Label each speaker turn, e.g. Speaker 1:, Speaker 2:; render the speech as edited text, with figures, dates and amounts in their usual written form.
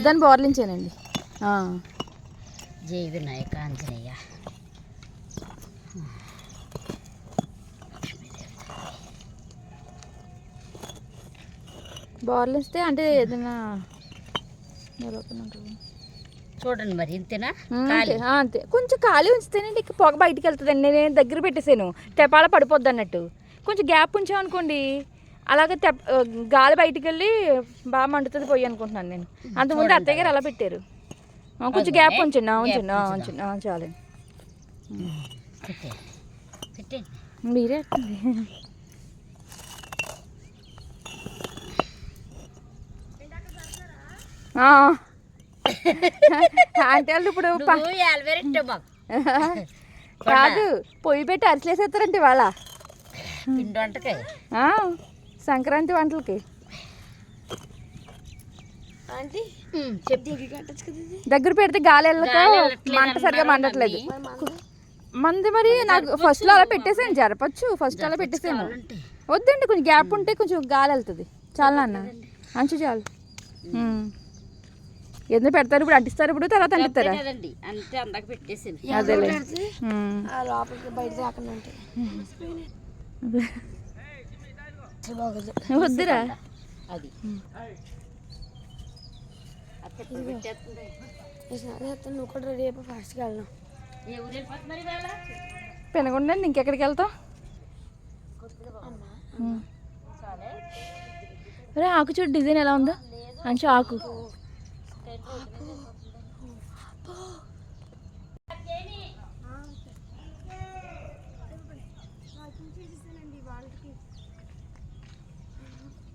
Speaker 1: దాన్ని బోర్లించానండి.
Speaker 2: జై వినాయక ఆంజనేయ.
Speaker 1: బోర్లిస్తే అంటే ఏదైనా
Speaker 2: చూడండి మరి ఇంతేనా?
Speaker 1: అంతే, కొంచెం ఖాళీ ఉంచితేనండి పొగ బయటికి వెళ్తుందండి. నేను దగ్గర పెట్టేసాను, తెపాల పడిపోద్ది అన్నట్టు. కొంచెం గ్యాప్ ఉంచామనుకోండి, అలాగే గాలి బయటికి వెళ్ళి బాగా మండుతుంది పొయ్యి అనుకుంటున్నాను నేను. అంతకుముందు అత్తయ్య గారు అలా పెట్టారు. కొంచెం గ్యాప్ ఉంచండి. ఉంచండి చాలండి. మీరే అంటే వాళ్ళు ఇప్పుడు కాదు, పొయ్యి పెట్టి అరిసెలేసేస్తారంటే వాళ్ళ
Speaker 2: పిండి వంటకి
Speaker 1: సంక్రాంతి వంటలకి దగ్గర పెడితే గాలి వెళ్ళక మంట సరిగా మండట్లేదు మంది. మరి నాకు ఫస్ట్లో అలా పెట్టేసాను, జరపచ్చు. ఫస్ట్ అలా పెట్టేసాను. వద్దండి, కొంచెం గ్యాప్ ఉంటే కొంచెం గాలి వెళ్తుంది. చాలా అన్న అంచు చాలు. ఎందుకు పెడతారు ఇప్పుడు? అంటిస్తారు ఇప్పుడు, తర్వాత అంటిస్తారా? అదేలే. వద్దురా,
Speaker 3: నువ్వు కూడా రెడీ అయిపో, ఫాస్ట్గా వెళ్దాం.
Speaker 1: పెనగొండండి, ఇంకెక్కడికి వెళ్తాం? ఆకు చూడు డిజైన్ ఎలా ఉందో, మంచి ఆకు.